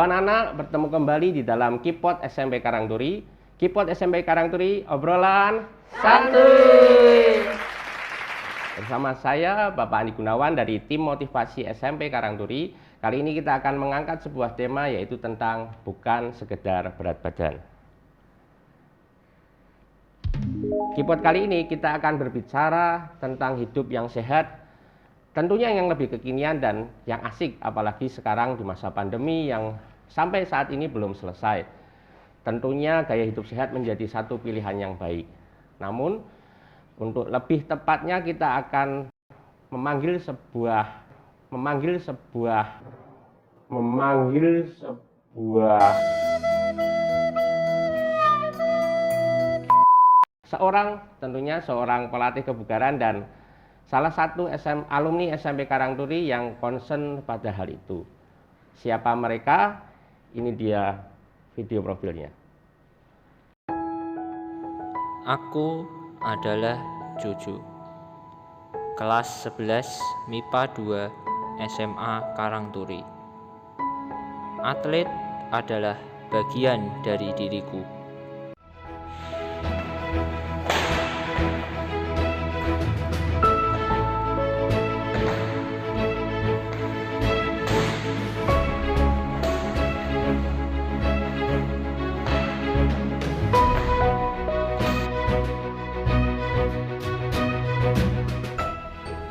Halo anak-anak, bertemu kembali di dalam Kipot SMP Karangturi. Kipot SMP Karangturi, obrolan santuy. Bersama saya Bapak Andi Gunawan dari tim motivasi SMP Karangturi. Kali ini kita akan mengangkat sebuah tema, yaitu tentang bukan sekedar berat badan. Kipot kali ini kita akan berbicara tentang hidup yang sehat, tentunya yang lebih kekinian dan yang asik, apalagi sekarang di masa pandemi yang sampai saat ini belum selesai. Tentunya gaya hidup sehat menjadi satu pilihan yang baik. Namun, untuk lebih tepatnya kita akan memanggil sebuah tentunya seorang pelatih kebugaran dan salah satu alumni SMP Karangturi yang concern pada hal itu. Siapa mereka? Ini dia video profilnya. Aku adalah Jojo, kelas 11 MIPA 2 SMA Karangturi. Atlet adalah bagian dari diriku.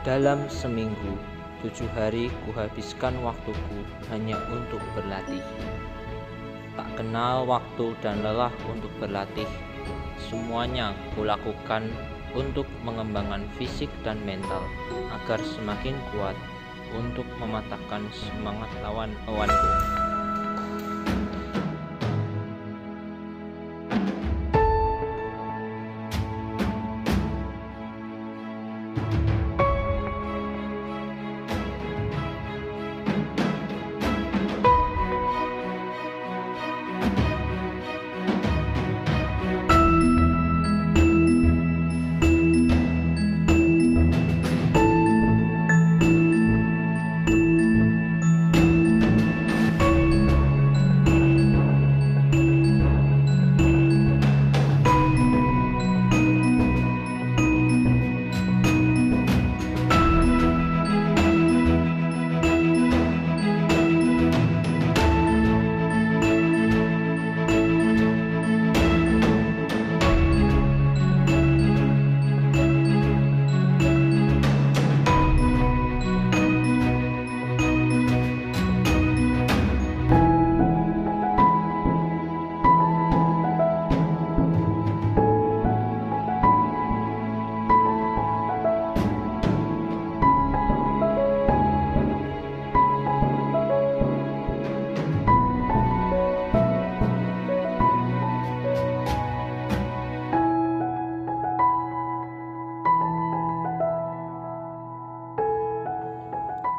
Dalam seminggu, 7 hari kuhabiskan waktuku hanya untuk berlatih. Tak kenal waktu dan lelah untuk berlatih. Semuanya kulakukan untuk mengembangkan fisik dan mental agar semakin kuat untuk mematahkan semangat lawan-lawanku.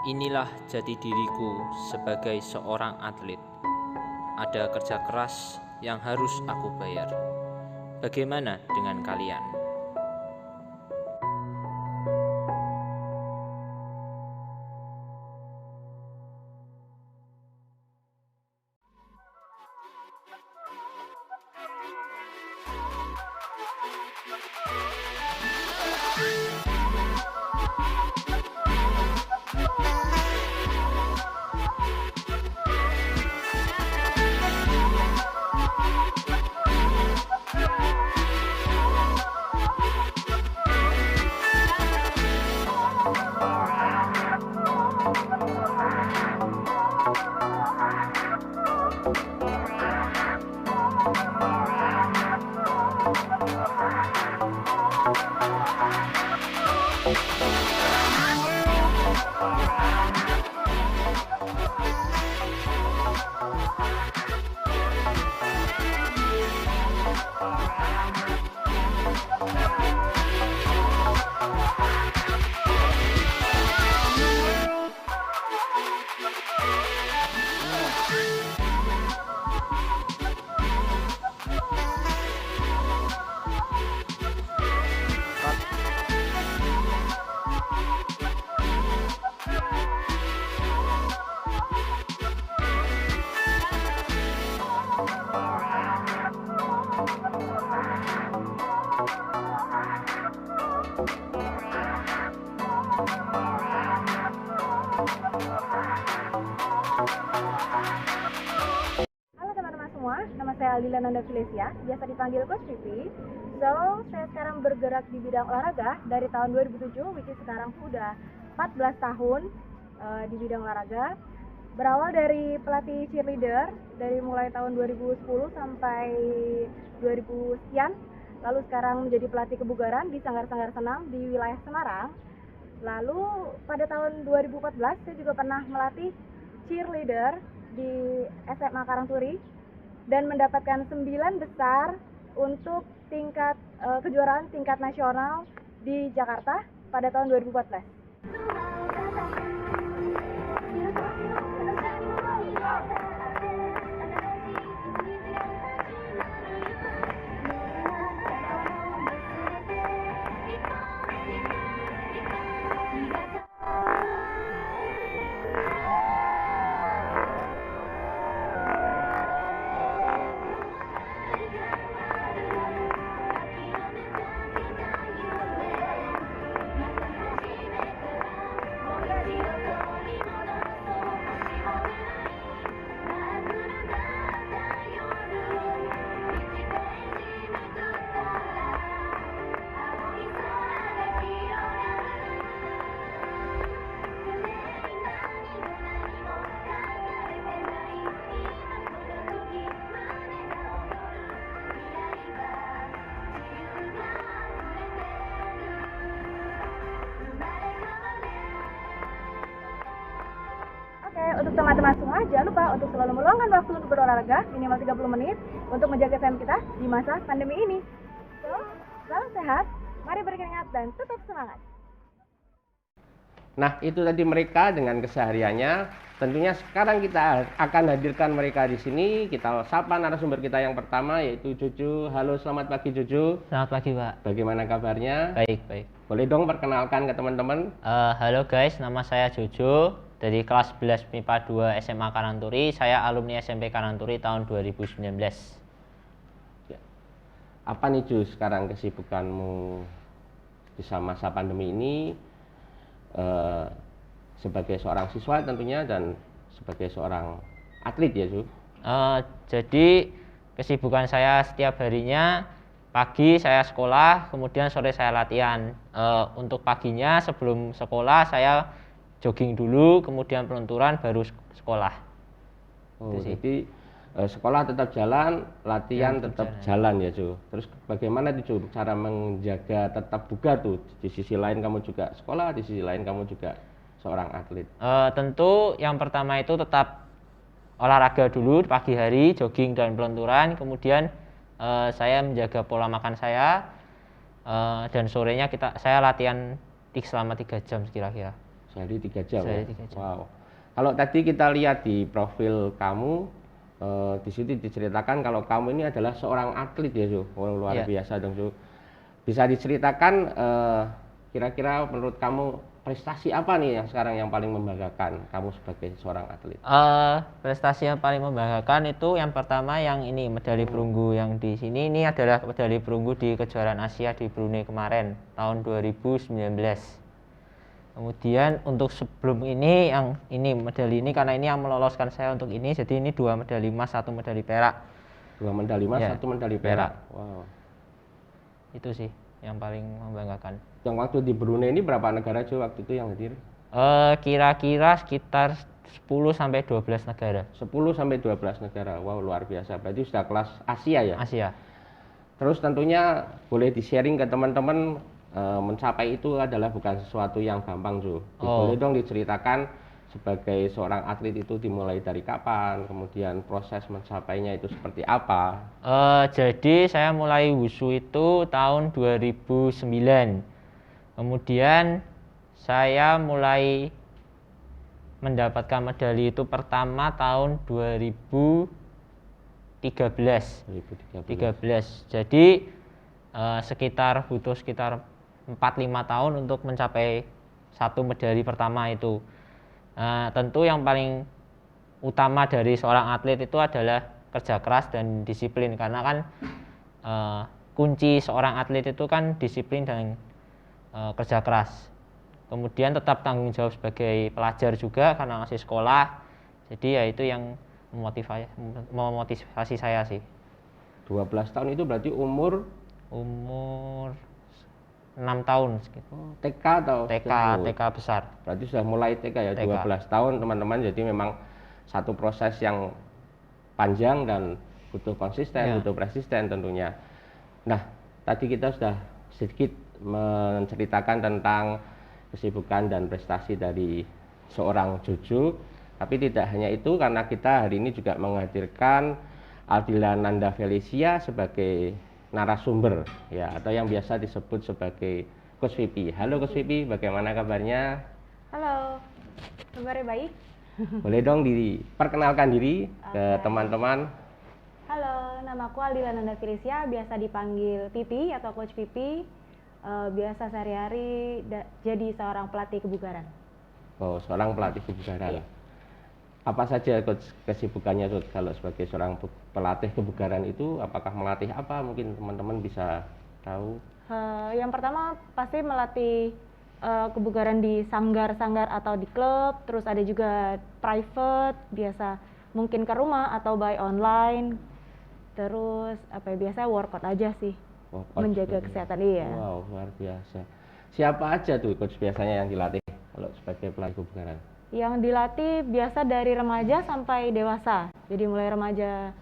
Inilah jati diriku sebagai seorang atlet. Ada kerja keras yang harus aku bayar. Bagaimana dengan kalian? Dalila Nanda Filesia, biasa dipanggil Coach Pipi. So, saya sekarang bergerak di bidang olahraga dari tahun 2007, which is sekarang sudah 14 tahun di bidang olahraga. Berawal dari pelatih cheerleader dari mulai tahun 2010 sampai 2000 sekian. Lalu sekarang menjadi pelatih kebugaran di sanggar-sanggar senam di wilayah Semarang. Lalu pada tahun 2014 saya juga pernah melatih cheerleader di SMA Karangturi dan mendapatkan 9 besar untuk tingkat kejuaraan tingkat nasional di Jakarta pada tahun 2014. Untuk teman-teman semua, jangan lupa untuk selalu meluangkan waktu untuk berolahraga minimal 30 menit untuk menjaga kesehatan kita di masa pandemi ini. So, selalu sehat, mari berkeringat dan tetap semangat. Nah, itu tadi mereka dengan kesehariannya. Tentunya sekarang kita akan hadirkan mereka di sini. Kita sapa narasumber kita yang pertama, yaitu Jojo. Halo, selamat pagi Jojo. Selamat pagi, Pak. Bagaimana kabarnya? Baik, baik. Boleh dong perkenalkan ke teman-teman? Halo guys, nama saya Jojo dari kelas 11 MIPA 2 SMA Karangturi. Saya alumni SMP Karangturi tahun 2019. Ya. Apa nih Jo sekarang kesibukanmu di masa pandemi ini sebagai seorang siswa tentunya dan sebagai seorang atlet ya Jo? Jadi kesibukan saya setiap harinya, pagi saya sekolah, kemudian sore saya latihan. Untuk paginya sebelum sekolah saya jogging dulu, kemudian pelunturan, baru sekolah. Oh, jadi sekolah tetap jalan, latihan ya, tetap jalan ya Jo. Terus bagaimana tuh Jo cara menjaga tetap bugar tuh? Di sisi lain kamu juga sekolah, di sisi lain kamu juga seorang atlet. Tentu yang pertama itu tetap olahraga dulu pagi hari, jogging dan pelunturan. Kemudian saya menjaga pola makan saya, dan sorenya saya latihan selama 3 jam kira-kira. Sehari 3 jam. Sehari 3 jam. Wow. Kalau tadi kita lihat di profil kamu, di situ diceritakan kalau kamu ini adalah seorang atlet ya Jo. Oh, luar biasa dong Jo. Bisa diceritakan kira-kira menurut kamu prestasi apa nih yang sekarang yang paling membanggakan kamu sebagai seorang atlet? Prestasi yang paling membanggakan itu yang pertama yang ini medali perunggu yang di sini. Ini adalah medali perunggu di kejuaraan Asia di Brunei kemarin tahun 2019. Kemudian untuk sebelum ini yang ini medali ini karena ini yang meloloskan saya untuk ini, jadi ini 2 medali emas, 1 medali perak. 2 medali emas, 1 medali perak. Wow. Itu sih yang paling membanggakan. Yang waktu di Brunei ini berapa negara Jo waktu itu yang hadir? Kira-kira sekitar 10 sampai 12 negara. 10 sampai 12 negara. Wow, luar biasa. Berarti sudah kelas Asia ya? Asia. Terus tentunya boleh di-sharing ke teman-teman, mencapai itu adalah bukan sesuatu yang gampang Jo. Boleh dong diceritakan sebagai seorang atlet itu dimulai dari kapan, kemudian proses mencapainya itu seperti apa? Jadi saya mulai wushu itu tahun 2009. Kemudian saya mulai mendapatkan medali itu pertama tahun 2013. Jadi butuh sekitar 4-5 tahun untuk mencapai 1 medali pertama itu. Tentu yang paling utama dari seorang atlet itu adalah kerja keras dan disiplin, karena kan kunci seorang atlet itu kan disiplin dan kerja keras. Kemudian tetap tanggung jawab sebagai pelajar juga karena masih sekolah. Jadi ya itu yang memotivasi saya sih. 12 tahun itu berarti umur Umur 6 tahun sekitar. TK atau TK besar. Berarti sudah mulai TK ya, TK. 12 tahun teman-teman. Jadi memang satu proses yang panjang dan butuh konsisten, Ya. butuh persisten tentunya. Nah, tadi kita sudah sedikit menceritakan tentang kesibukan dan prestasi dari seorang Jojo. Tapi tidak hanya itu, karena kita hari ini juga menghadirkan Aldila Nanda Felicia sebagai narasumber ya, atau yang biasa disebut sebagai Coach Vipi. Halo Coach Vipi, bagaimana kabarnya? Halo, kabarnya baik? Boleh dong diperkenalkan diri ke Oke. teman-teman. Halo, namaku Aldila Nanda Felicia, biasa dipanggil Pipi atau Coach Pipi. Biasa sehari-hari jadi seorang pelatih kebugaran. Oh, seorang pelatih kebugaran. Iya. Apa saja Coach kesibukannya Coach kalau sebagai seorang pelatih kebugaran itu? Apakah melatih apa? Mungkin teman-teman bisa tahu. Yang pertama pasti melatih kebugaran di sanggar-sanggar atau di klub, terus ada juga private, biasa mungkin ke rumah atau by online. Terus apa ya, biasa workout aja sih, Workout menjaga juga. kesehatan. Iya. Wow, luar biasa. Siapa aja tuh Coach biasanya yang dilatih kalau sebagai pelatih kebugaran? Yang dilatih biasa dari remaja sampai dewasa. Jadi mulai remaja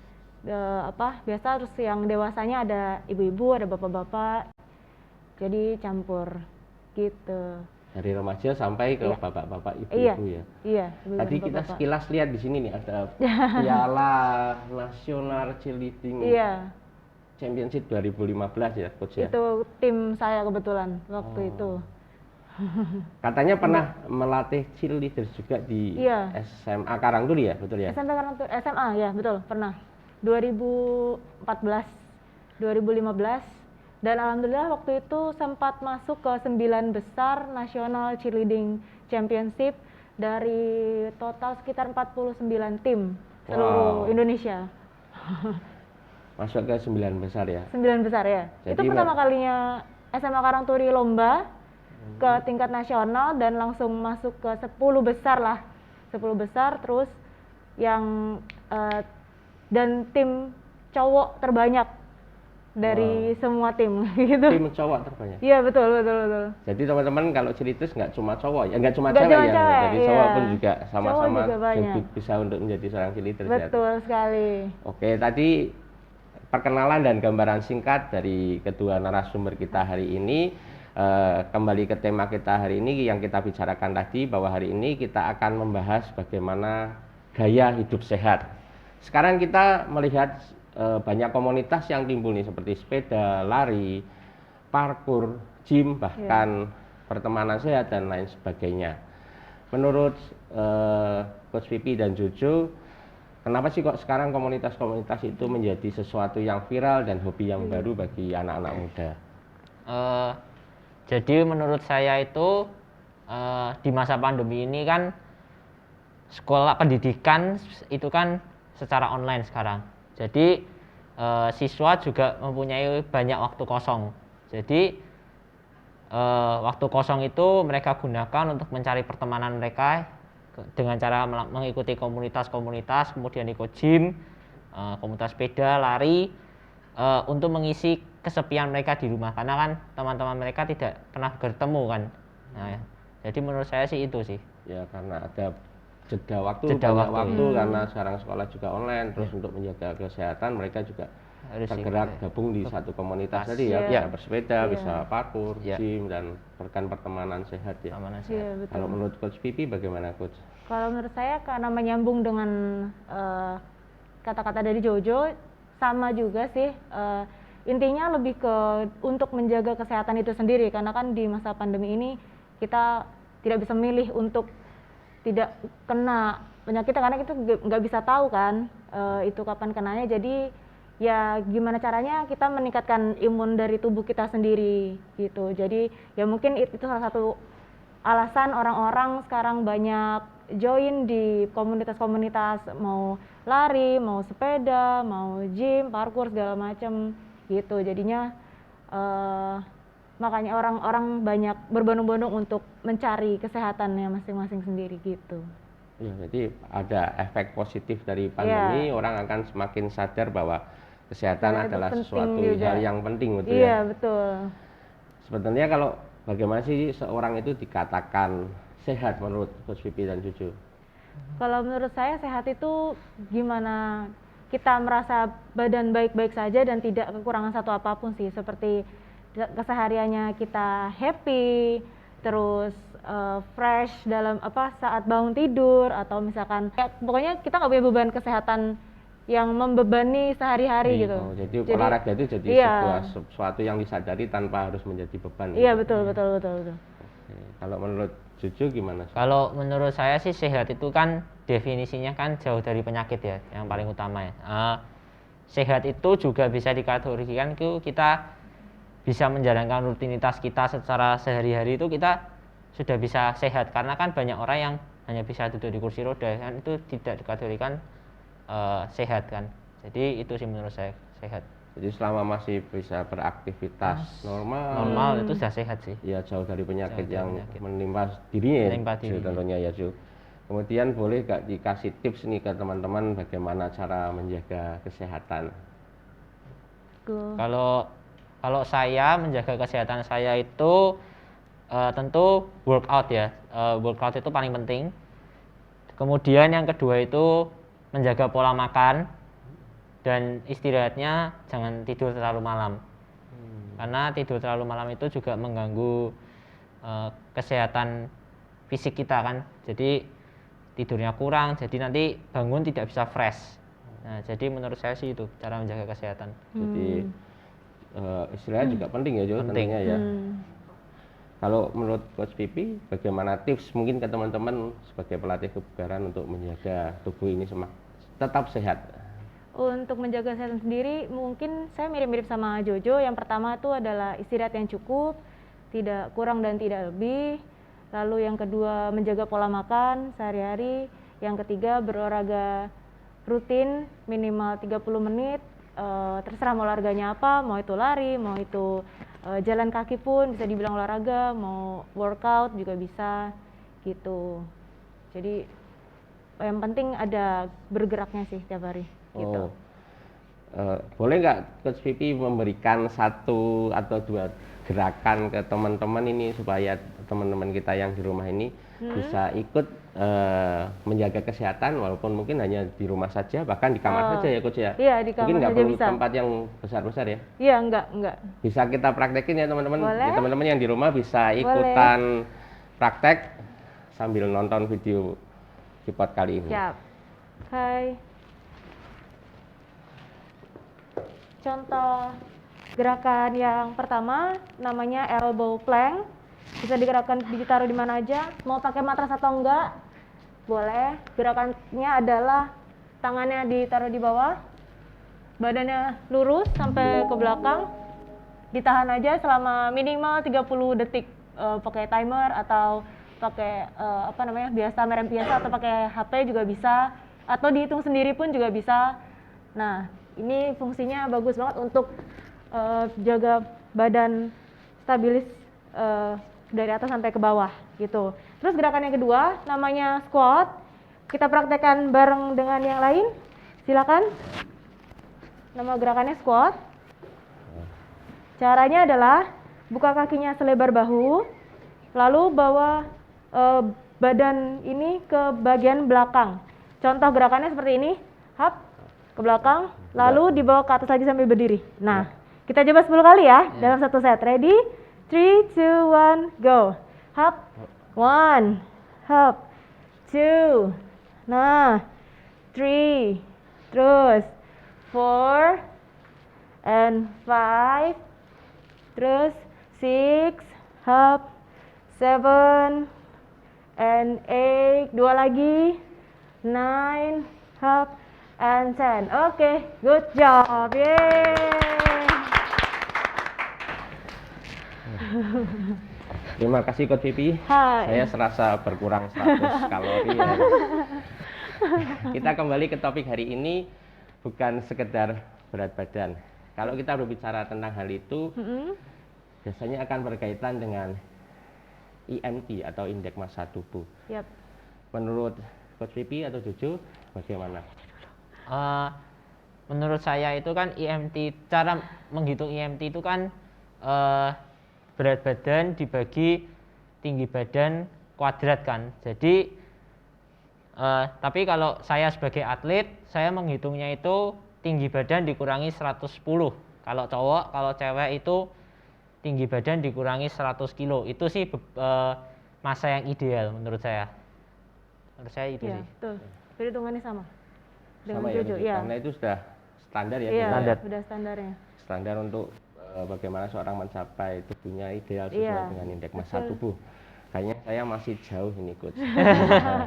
biasa, terus yang dewasanya ada ibu-ibu, ada bapak-bapak. Jadi campur gitu. Dari remaja sampai ke Iya. bapak-bapak, Iya. ibu-ibu ya. Iya, ibu-ibu Tadi dan kita bapak-bapak. sekilas lihat di sini nih ada Piala Nasional Cheerleading Iya, Championship 2015 ya Coach ya. itu tim saya kebetulan waktu Oh. itu. Katanya pernah melatih cheerleaders juga di Iya. SMA Karangturi ya, betul ya? SMP kan SMA ya, betul, pernah. 2014, 2015, dan alhamdulillah waktu itu sempat masuk ke 9 besar National Cheerleading Championship dari total sekitar 49 tim seluruh Wow. Indonesia. Masuk ke 9 besar ya. 9 besar ya. Jadi Itu pertama kalinya SMA Karangturi lomba ke tingkat nasional dan langsung masuk ke 10 besar lah. 10 besar, terus yang dan tim cowok terbanyak dari semua tim gitu. Tim cowok terbanyak. Iya, betul, betul, betul. Jadi teman-teman kalau cheerleaders nggak cuma cowok ya, nggak cuma Nggak cewek cuma ya. cewek, Jadi cowok iya. pun juga sama-sama Cowok juga banyak. bisa untuk menjadi seorang cheerleader ya. Betul sekali. Oke, tadi perkenalan dan gambaran singkat dari kedua narasumber kita hari ini. Kembali ke tema kita hari ini yang kita bicarakan tadi, bahwa hari ini kita akan membahas bagaimana gaya hidup sehat. Sekarang kita melihat banyak komunitas yang timbul nih, seperti sepeda, lari, parkour, gym, bahkan pertemanan sehat dan lain sebagainya. Menurut Coach Vipi dan Jojo, kenapa sih kok sekarang komunitas-komunitas itu menjadi sesuatu yang viral dan hobi yang baru bagi anak-anak muda? Jadi menurut saya itu di masa pandemi ini kan sekolah pendidikan itu kan secara online sekarang. Jadi siswa juga mempunyai banyak waktu kosong. Jadi waktu kosong itu mereka gunakan untuk mencari pertemanan mereka dengan cara mengikuti komunitas-komunitas, kemudian ikut gym, komunitas sepeda, lari, untuk mengisi kesepian mereka di rumah, karena kan teman-teman mereka tidak pernah bertemu kan. Nah, jadi menurut saya sih itu sih. Ya, karena ada jeda waktu, Jeda banyak waktu, waktu karena sekarang sekolah juga online, terus untuk menjaga kesehatan mereka juga Harus tergerak ikut, gabung di satu komunitas tadi Iya. ya, bisa bersepeda, Iya. bisa parkour, Iya. gym, dan rekan pertemanan sehat ya. Keamanan Iya, sehat. betul. Kalau menurut Coach Pipi bagaimana Coach? Kalau menurut saya karena menyambung dengan kata-kata dari Jojo, sama juga sih, intinya lebih ke untuk menjaga kesehatan itu sendiri, karena kan di masa pandemi ini kita tidak bisa milih untuk tidak kena penyakit, karena kita nggak bisa tahu kan itu kapan kenanya. Jadi ya gimana caranya kita meningkatkan imun dari tubuh kita sendiri gitu. Jadi ya mungkin itu salah satu alasan orang-orang sekarang banyak join di komunitas-komunitas, mau lari, mau sepeda, mau gym, parkour segala macam gitu. Jadinya makanya orang-orang banyak berbondong-bondong untuk mencari kesehatannya masing-masing sendiri gitu. Ya, jadi ada efek positif dari pandemi, orang akan semakin sadar bahwa kesehatan Karena itu adalah penting sesuatu juga. hal yang penting, betul Iya, ya. betul. Sebetulnya kalau bagaimana sih seorang itu dikatakan sehat menurut Coach Vivi dan Juju? Kalau menurut saya sehat itu gimana kita merasa badan baik-baik saja dan tidak kekurangan satu apapun sih, seperti kesehariannya kita happy, terus fresh dalam saat bangun tidur, atau misalkan pokoknya kita nggak punya beban kesehatan yang membebani sehari-hari gitu. Oh, jadi olahraga itu jadi iya, sesuatu yang disadari tanpa harus menjadi beban. iya gitu. betul. Oke. Kalau menurut Juju gimana? Kalau menurut saya sih sehat itu kan definisinya kan jauh dari penyakit ya, yang paling utama ya. Sehat itu juga bisa dikategorikan kita bisa menjalankan rutinitas kita secara sehari-hari, itu kita sudah bisa sehat, karena kan banyak orang yang hanya bisa duduk di kursi roda kan, itu tidak dikategorikan sehat kan. Jadi itu sih menurut saya sehat. Jadi selama masih bisa beraktivitas Normal itu sudah sehat sih. ya jauh dari penyakit Jauh dari yang penyakit. menimpa dirinya, Menimpa dirinya. tentunya ya Ju. Kemudian boleh gak dikasih tips nih ke teman-teman bagaimana cara menjaga kesehatan? Kalau saya menjaga kesehatan saya itu tentu workout ya. Workout itu paling penting. Kemudian yang kedua itu menjaga pola makan dan istirahatnya jangan tidur terlalu malam. Karena tidur terlalu malam itu juga mengganggu kesehatan fisik kita kan. Jadi tidurnya kurang, jadi nanti bangun tidak bisa fresh. Nah, jadi menurut saya sih itu cara menjaga kesehatan. Jadi istirahat juga penting ya Jo, Penting. tentunya ya. Kalau menurut Coach Vivi, bagaimana tips mungkin ke teman-teman sebagai pelatih kebugaran untuk menjaga tubuh ini tetap sehat? Untuk menjaga kesehatan sendiri, mungkin saya mirip-mirip sama Jojo. Yang pertama itu adalah istirahat yang cukup, tidak kurang dan tidak lebih. Lalu yang kedua, menjaga pola makan sehari-hari. Yang ketiga, berolahraga rutin minimal 30 menit. Terserah mau olahraganya apa, mau itu lari, mau itu jalan kaki pun bisa dibilang olahraga, mau workout juga bisa gitu. Jadi yang penting ada bergeraknya sih tiap hari gitu. Boleh nggak Coach Vivi memberikan satu atau dua gerakan ke teman-teman ini supaya teman-teman kita yang di rumah ini bisa ikut menjaga kesehatan walaupun mungkin hanya di rumah saja, bahkan di kamar saja ya Coach ya? Iya, di kamar mungkin nggak saja perlu bisa. tempat yang besar-besar ya? Iya, enggak. Bisa kita praktekin ya teman-teman. Boleh. Ya, teman-teman yang di rumah bisa ikutan praktek sambil nonton video Kipot kali ini. Siap. Hai. Contoh gerakan yang pertama namanya elbow plank. Bisa digerakkan, ditaruh di mana aja. Mau pakai matras atau enggak? Boleh. Gerakannya adalah tangannya ditaruh di bawah, badannya lurus sampai ke belakang. Ditahan aja selama minimal 30 detik. Pakai timer atau pakai merem biasa, atau pakai HP juga bisa, atau dihitung sendiri pun juga bisa. Nah, ini fungsinya bagus banget untuk jaga badan stabilis dari atas sampai ke bawah gitu. Terus gerakan yang kedua namanya squat. Kita praktekkan bareng dengan yang lain. Silakan. Nama gerakannya squat. Caranya adalah buka kakinya selebar bahu, lalu bawa badan ini ke bagian belakang. Contoh gerakannya seperti ini, hap, ke belakang, lalu dibawa ke atas lagi sampai berdiri. Nah, kita coba 10 kali ya dalam satu set. Ready? 3, 2, 1, go. Hap, 1, hap, 2, nah, 3, terus 4, and 5, terus 6, hap, 7, and 8, dua lagi, 9, hap, and 10. Oke, good job. Yeay. Terima kasih Coach Vivi. Hai. Saya serasa berkurang 100 kalori. Ya. Kita kembali ke topik hari ini, bukan sekedar berat badan. Kalau kita berbicara tentang hal itu, biasanya akan berkaitan dengan IMT atau indeks massa tubuh. Yap. Menurut Coach Vivi atau Jojo, bagaimana? menurut saya itu kan IMT, cara menghitung IMT itu kan berat badan dibagi tinggi badan kuadrat kan. Jadi tapi kalau saya sebagai atlet, saya menghitungnya itu tinggi badan dikurangi 110. Kalau cowok, kalau cewek itu tinggi badan dikurangi 100 kilo. Itu sih masa yang ideal menurut saya. Menurut saya itu Iya, sih. betul. Perhitungannya sama dengan Sama ya, Jojo, Coach? ya. Karena itu sudah standar ya. Iya, Standar. sudah standarnya. Standar untuk bagaimana seorang mencapai tubuhnya ideal sesuai Iya, dengan indeks massa betul. tubuh. Kayaknya saya masih jauh ini, Coach. Nah,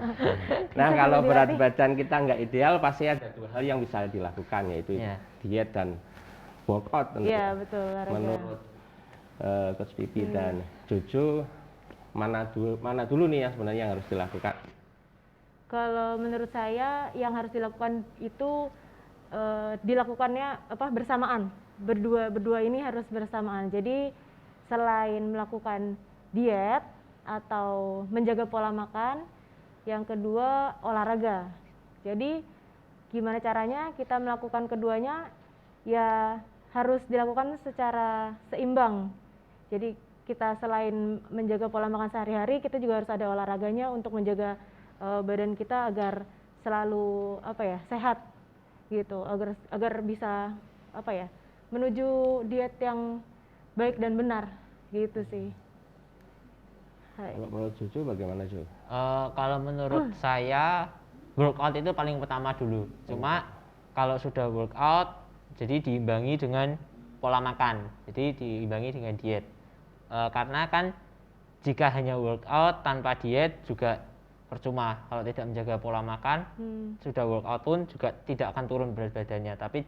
Bisa kalau dilatih. berat badan kita nggak ideal, pasti ada dua hal yang bisa dilakukan, yaitu Iya. diet dan workout. tentu. Iya, betul, olahraga. Menurut Coach Pipi dan Jojo, mana dulu nih yang sebenarnya yang harus dilakukan? Kalau menurut saya yang harus dilakukan itu dilakukannya bersamaan. Berdua ini harus bersamaan. Jadi selain melakukan diet atau menjaga pola makan, yang kedua olahraga. Jadi gimana caranya kita melakukan keduanya? Ya harus dilakukan secara seimbang. Jadi kita selain menjaga pola makan sehari-hari, kita juga harus ada olahraganya untuk menjaga badan kita agar selalu sehat gitu, agar bisa menuju diet yang baik dan benar gitu sih. Hai. Kalau menurut Jojo bagaimana, Jo? Kalau menurut saya workout itu paling pertama dulu. Cuma kalau sudah workout, jadi diimbangi dengan pola makan. Jadi diimbangi dengan diet. Karena kan jika hanya workout tanpa diet juga percuma. Kalau tidak menjaga pola makan, sudah workout pun juga tidak akan turun berat badannya. Tapi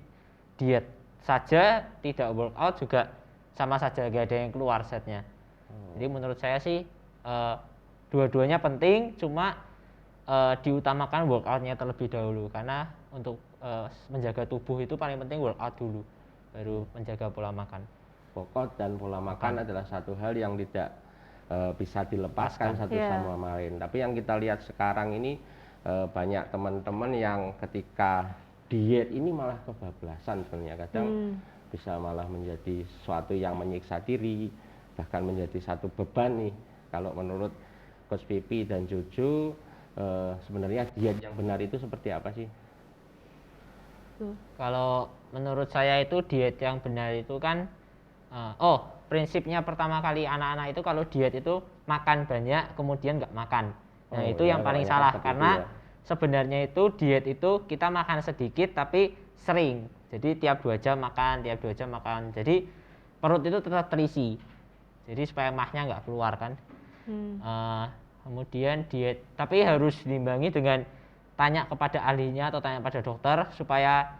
diet saja tidak workout juga sama saja, gak ada yang keluar setnya. Jadi menurut saya sih dua-duanya penting, cuma diutamakan workoutnya terlebih dahulu, karena untuk menjaga tubuh itu paling penting workout dulu, baru menjaga pola makan. Workout dan pola makan adalah satu hal yang tidak bisa dilepaskan satu Iya. sama lain. Tapi yang kita lihat sekarang ini banyak teman-teman yang ketika diet ini malah kebablasan sebenarnya. Kadang bisa malah menjadi sesuatu yang menyiksa diri, bahkan menjadi satu beban nih. Kalau menurut Coach Pipi dan Jojo, sebenarnya diet yang benar itu seperti apa sih? Kalau menurut saya itu diet yang benar itu kan prinsipnya pertama kali anak-anak itu kalau diet itu makan banyak kemudian nggak makan. Nah itu ya, yang paling kebanyakan salah, seperti karena itu ya. sebenarnya itu diet itu kita makan sedikit tapi sering. Jadi tiap 2 jam makan, tiap 2 jam makan. Jadi perut itu tetap terisi. Jadi supaya mahnya nggak keluar kan. Kemudian diet, tapi harus diimbangi dengan tanya kepada ahlinya atau tanya pada dokter supaya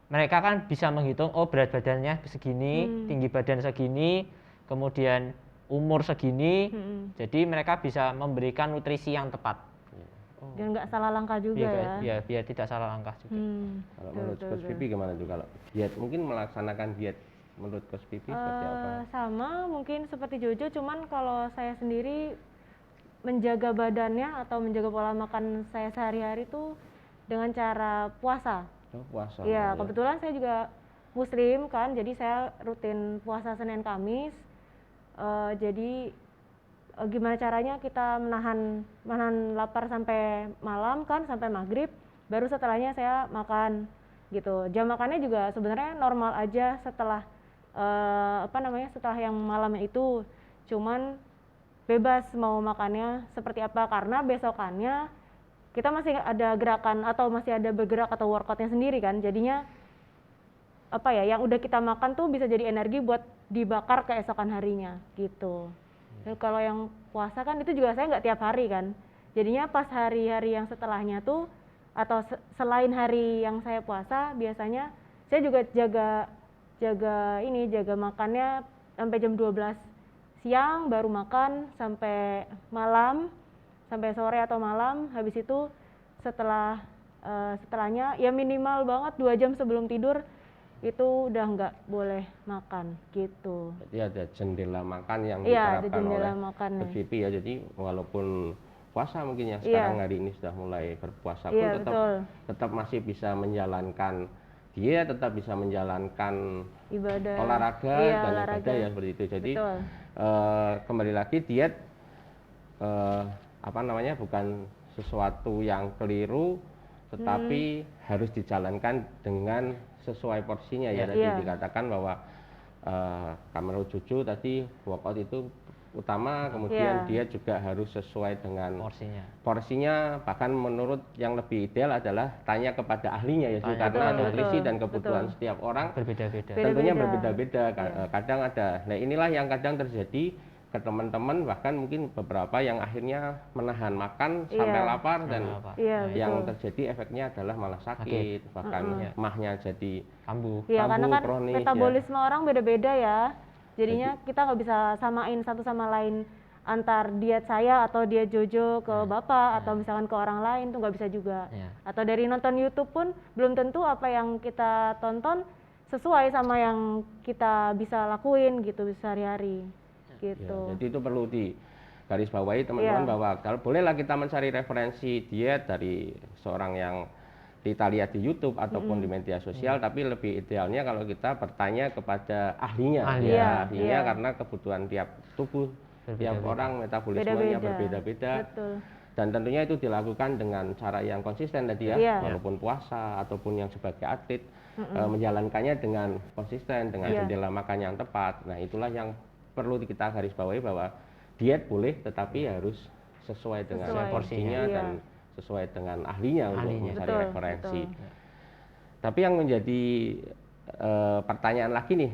mereka kan bisa menghitung berat badannya segini, tinggi badan segini, kemudian umur segini. Jadi mereka bisa memberikan nutrisi yang tepat. Dan nggak salah langkah juga ya. Biar tidak salah langkah juga. Kalau menurut Coach Pipi gimana tuh kalau diet? Mungkin melaksanakan diet menurut Coach Pipi seperti apa? Sama mungkin seperti Jojo, cuman kalau saya sendiri menjaga badannya atau menjaga pola makan saya sehari-hari itu dengan cara puasa. Puasa. Iya, kebetulan saya juga Muslim kan, jadi saya rutin puasa Senin Kamis. Jadi gimana caranya kita menahan lapar sampai malam kan, sampai maghrib, baru setelahnya saya makan gitu. Jam makannya juga sebenarnya normal aja setelah setelah yang malamnya itu, cuman bebas mau makannya seperti apa, karena besokannya kita masih ada gerakan atau masih ada bergerak atau workoutnya sendiri kan, jadinya yang udah kita makan tuh bisa jadi energi buat dibakar keesokan harinya gitu. Dan kalau yang puasa kan itu juga saya nggak tiap hari kan, jadinya pas hari-hari yang setelahnya tuh atau selain hari yang saya puasa, biasanya saya juga jaga makannya sampai jam 12 siang baru makan sampai malam, sampai sore atau malam. Habis itu setelahnya ya minimal banget 2 jam sebelum tidur itu udah nggak boleh makan gitu. Jadi ada jendela makan yang Iya, ada diterapkan jendela oleh makan. Coach Pipi ya. Jadi walaupun puasa mungkin ya Iya. sekarang hari ini sudah mulai berpuasa pun Iya, betul. tetap masih bisa menjalankan dia tetap bisa menjalankan Ibadah. olahraga Iya, dan olahraga. ibadah ya seperti itu. Jadi Betul. kembali lagi diet bukan sesuatu yang keliru, tetapi harus dijalankan dengan sesuai porsinya ya. Tadi Iya. dikatakan bahwa menurut Juju tadi workout itu utama, kemudian dia juga harus sesuai dengan porsinya. Bahkan menurut yang lebih ideal adalah tanya kepada ahlinya ya, Ju, karena nutrisi dan kebutuhan setiap orang berbeda-beda. Tentunya berbeda-beda. Kadang ada. Nah, inilah yang kadang terjadi ke teman-teman, bahkan mungkin beberapa yang akhirnya menahan makan sampai lapar dan yang terjadi efeknya adalah malah sakit, bahkan mahnya jadi kambuh. Iya, karena kan kronis, metabolisme orang beda-beda ya. Jadinya kita nggak bisa samain satu sama lain antar diet saya atau diet Jojo ke Bapak atau misalkan ke orang lain tuh nggak bisa juga. Atau dari nonton YouTube pun belum tentu apa yang kita tonton sesuai sama yang kita bisa lakuin gitu sehari-hari. Gitu. Ya, jadi itu perlu digarisbawahi teman-teman bahwa kalau bolehlah kita mencari referensi diet dari seorang yang kita lihat di YouTube ataupun di media sosial, tapi lebih idealnya kalau kita bertanya kepada ahlinya, karena kebutuhan tiap tubuh, tiap orang metabolismenya berbeda-beda, dan tentunya itu dilakukan dengan cara yang konsisten tadi ya, walaupun puasa ataupun yang sebagai atlet menjalankannya dengan konsisten, dengan jendela makan yang tepat. Nah, itulah yang perlu kita garis bawahi bahwa diet boleh, tetapi harus sesuai dengan porsinya dan sesuai dengan ahlinya untuk mencari referensi. Tapi yang menjadi pertanyaan lagi nih,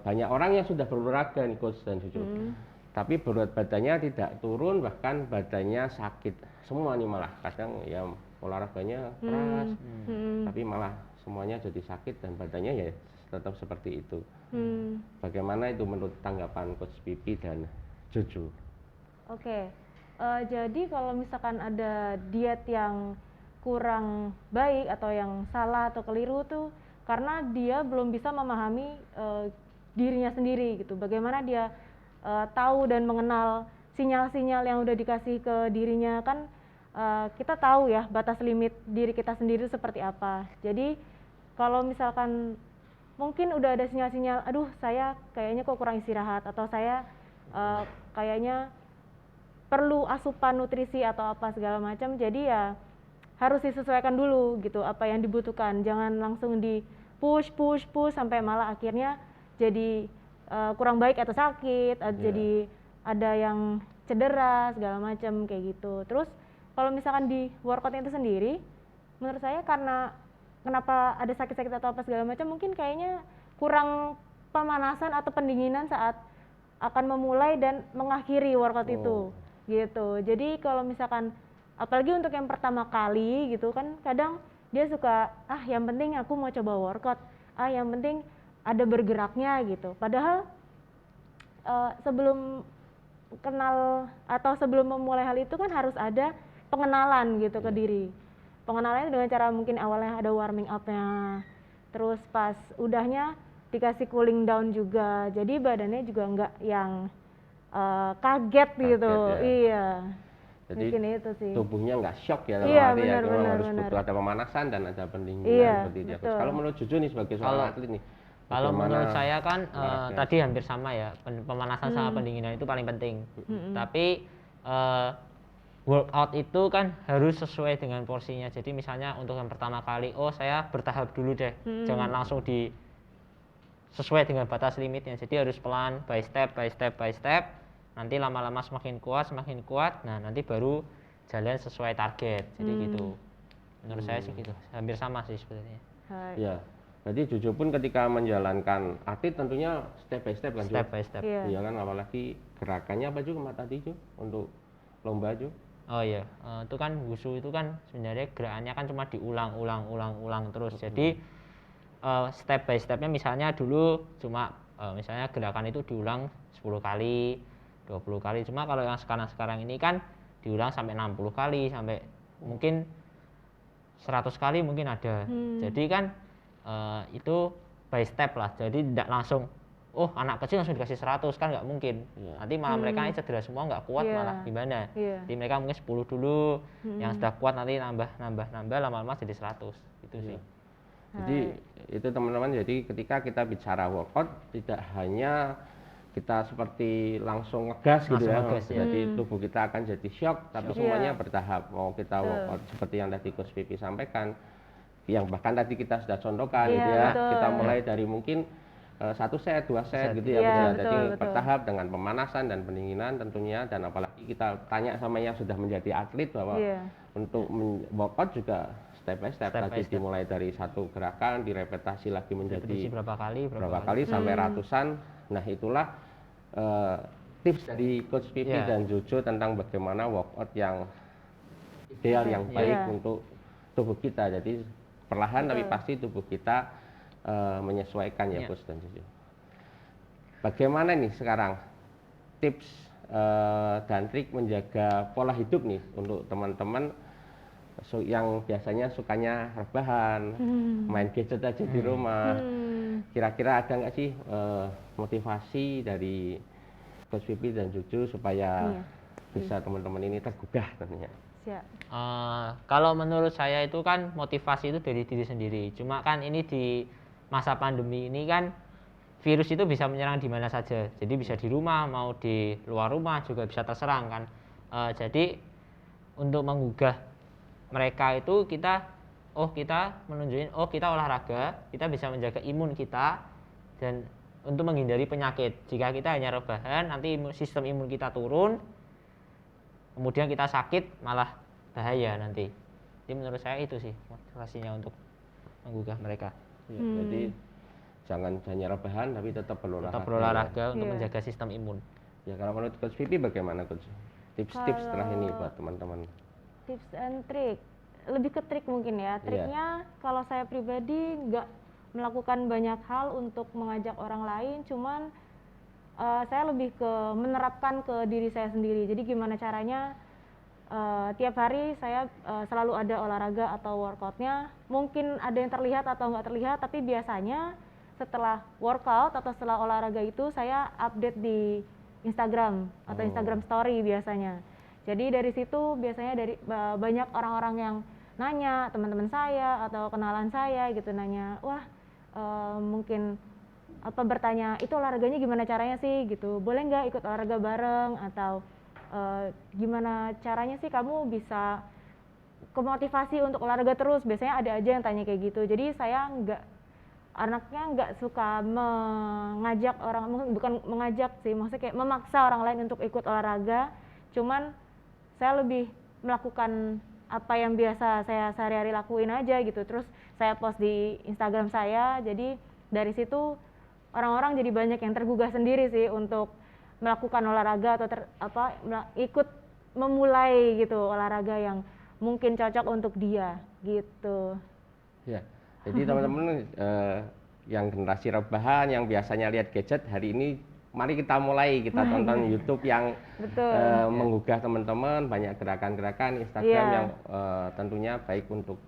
banyak orang yang sudah berolahraga nih Coach dan Juju, tapi berat badannya tidak turun, bahkan badannya sakit semua nih, malah kadang ya olahraganya keras, tapi malah semuanya jadi sakit dan badannya ya tetap seperti itu. Bagaimana itu menurut tanggapan Coach Pipi dan Juju? Oke. Jadi kalau misalkan ada diet yang kurang baik atau yang salah atau keliru tuh karena dia belum bisa memahami dirinya sendiri gitu. Bagaimana dia tahu dan mengenal sinyal-sinyal yang udah dikasih ke dirinya, kan kita tahu ya batas limit diri kita sendiri seperti apa. Jadi kalau misalkan mungkin udah ada sinyal-sinyal, aduh saya kayaknya kok kurang istirahat, atau saya kayaknya perlu asupan nutrisi atau apa segala macam, jadi ya harus disesuaikan dulu gitu apa yang dibutuhkan, jangan langsung di push sampai malah akhirnya jadi kurang baik atau sakit, jadi ada yang cedera segala macam kayak gitu. Terus kalau misalkan di workout itu sendiri, menurut saya karena kenapa ada sakit-sakit atau apa segala macam, mungkin kayaknya kurang pemanasan atau pendinginan saat akan memulai dan mengakhiri workout itu gitu. Jadi kalau misalkan apalagi untuk yang pertama kali gitu kan, kadang dia suka yang penting aku mau coba workout, yang penting ada bergeraknya gitu. Padahal sebelum kenal atau sebelum memulai hal itu kan harus ada pengenalan gitu ke diri. Pengenalannya dengan cara mungkin awalnya ada warming up-nya, terus pas udahnya dikasih cooling down juga, jadi badannya juga nggak yang kaget gitu. Ya. Iya. Jadi mungkin itu sih. Tubuhnya nggak shock ya, Benar, harus butuh ada pemanasan dan ada pendinginan seperti itu. Kalau menurut Juju nih sebagai seorang atlet nih, kalau menurut saya kan tadi hampir sama ya, pemanasan sama pendinginan itu paling penting. Tapi workout itu kan harus sesuai dengan porsinya. Jadi misalnya untuk yang pertama kali, saya bertahap dulu deh, jangan langsung sesuai dengan batas limitnya. Jadi harus pelan, by step. Nanti lama-lama semakin kuat, nah nanti baru jalan sesuai target. Jadi gitu. Menurut saya sih gitu, hampir sama sih sebenarnya. Ya, jadi Juju pun ketika menjalankan atlet tentunya step by step kan, Step by step. Iya kan, apalagi gerakannya apa juga tadi Ju untuk lomba Ju? Oh iya, itu kan wushu itu kan sebenarnya gerakannya kan cuma diulang terus. Jadi step by stepnya misalnya dulu cuma misalnya gerakan itu diulang 10 kali, 20 kali. Cuma kalau yang sekarang ini kan diulang sampai 60 kali, sampai mungkin 100 kali mungkin ada. Jadi kan itu by step lah. Jadi tidak langsung anak kecil langsung dikasih 100, kan nggak mungkin. Nanti malah mereka ini cedera semua, nggak kuat, malah gimana. Jadi mereka mungkin 10 dulu, yang sudah kuat nanti nambah lama-lama jadi 100 gitu sih. Jadi itu teman-teman, jadi ketika kita bicara workout tidak hanya kita seperti langsung ngegas gitu ya. Langsung ngegas, ya. Jadi tubuh kita akan jadi shock, tapi Shock. semuanya Iya. bertahap. Mau kita Betul. workout seperti yang tadi Coach Pipi sampaikan, yang bahkan tadi kita sudah contohkan Iya, gitu ya. betul. Kita mulai dari mungkin 1 set, 2 set gitu ya, Iya, bisa. betul, Jadi betul. bertahap dengan pemanasan dan pendinginan tentunya, dan apalagi kita tanya sama yang sudah menjadi atlet bahwa Iya. untuk workout juga step by step. Step by Tadi step. dimulai dari satu gerakan, direpetasi lagi menjadi Repetisi berapa berapa kali sampai ratusan. Nah, itulah tips dari Coach Pipi Iya. dan Jojo tentang bagaimana workout yang ideal, yang baik Iya. untuk tubuh kita. Jadi perlahan tapi Betul. pasti tubuh kita menyesuaikan ya, Iya. Coach dan Jojo. Bagaimana nih sekarang tips dan trik menjaga pola hidup nih untuk teman-teman yang biasanya sukanya rebahan, main gadget aja di rumah. Kira-kira ada nggak sih motivasi dari Coach Pipi dan Jojo supaya Iya. bisa teman-teman ini tergugah tentunya? Siap. Kalau menurut saya itu kan motivasi itu dari diri sendiri. Cuma kan ini di masa pandemi ini kan virus itu bisa menyerang di mana saja. Jadi bisa di rumah, mau di luar rumah juga bisa terserang kan. Jadi untuk menggugah mereka itu kita menunjukin kita olahraga, kita bisa menjaga imun kita dan untuk menghindari penyakit. Jika kita hanya rebahan, nanti sistem imun kita turun, kemudian kita sakit malah bahaya nanti. Jadi menurut saya itu sih motivasinya untuk menggugah mereka. Ya, jadi jangan hanya rebahan tapi tetap berolahraga. Tetap berolahraga untuk Iya. menjaga sistem imun. Ya, kalau menurut Coach Pipi bagaimana, Coach? Tips-tips setelah ini buat teman-teman. Tips and trick, lebih ke trik mungkin ya. Triknya kalau saya pribadi nggak melakukan banyak hal untuk mengajak orang lain, cuman saya lebih ke menerapkan ke diri saya sendiri. Jadi gimana caranya tiap hari saya selalu ada olahraga atau workoutnya. Mungkin ada yang terlihat atau nggak terlihat, tapi biasanya setelah workout atau setelah olahraga itu saya update di Instagram atau Instagram Story biasanya. Jadi dari situ biasanya dari banyak orang-orang yang nanya, teman-teman saya atau kenalan saya gitu nanya, wah mungkin bertanya itu olahraganya gimana caranya sih gitu, boleh nggak ikut olahraga bareng, atau gimana caranya sih kamu bisa kemotivasi untuk olahraga terus. Biasanya ada aja yang tanya kayak gitu. Jadi saya anaknya nggak suka mengajak orang, bukan mengajak sih, maksudnya kayak memaksa orang lain untuk ikut olahraga. Cuman saya lebih melakukan apa yang biasa saya sehari-hari lakuin aja gitu. Terus saya post di Instagram saya. Jadi dari situ orang-orang jadi banyak yang tergugah sendiri sih untuk melakukan olahraga atau ikut memulai gitu olahraga yang mungkin cocok untuk dia gitu. Ya, jadi teman-teman yang generasi rebahan yang biasanya lihat gadget, hari ini mari kita mulai, kita tonton YouTube yang menggugah teman-teman, banyak gerakan-gerakan Instagram yang tentunya baik untuk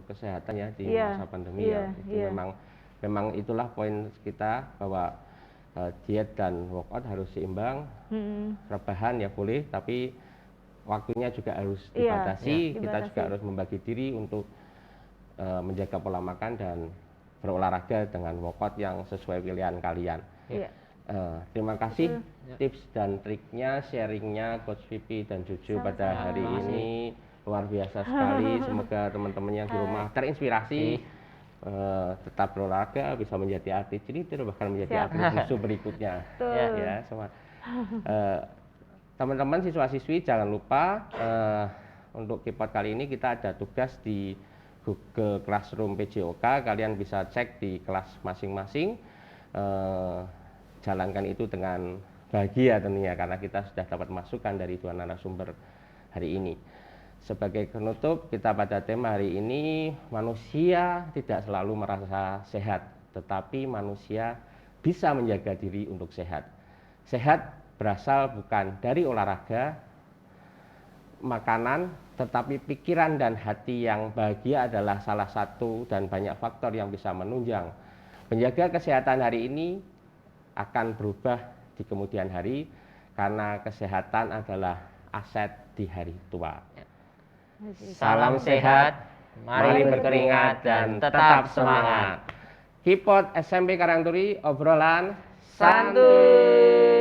kesehatan ya di masa pandemi ya. Itu memang itulah poin kita bahwa diet dan workout harus seimbang. Rebahan ya boleh, tapi waktunya juga harus dibatasi. Kita juga harus membagi diri untuk menjaga pola makan dan berolahraga dengan workout yang sesuai pilihan kalian. Terima kasih tips dan triknya, sharingnya Coach Pipi dan Jojo pada hari ini, luar biasa sekali. Semoga teman-teman yang di rumah terinspirasi, tetap berolahraga, bisa menjadi atlet cheerleader, bahkan menjadi atlet wushu berikutnya. Ya, semua. Teman-teman siswa-siswi jangan lupa untuk keyboard kali ini kita ada tugas di Google Classroom PJOK. Kalian bisa cek di kelas masing-masing, jalankan itu dengan bahagia tentunya karena kita sudah dapat masukan dari dua narasumber hari ini. Sebagai penutup kita pada tema hari ini, manusia tidak selalu merasa sehat, tetapi manusia bisa menjaga diri untuk sehat. Sehat berasal bukan dari olahraga, makanan, tetapi pikiran dan hati yang bahagia adalah salah satu dan banyak faktor yang bisa menunjang. Menjaga kesehatan hari ini akan berubah di kemudian hari karena kesehatan adalah aset di hari tua. Salam sehat, Mari berkeringat dan tetap semangat. Kipot SMP Karangturi, obrolan Santuy.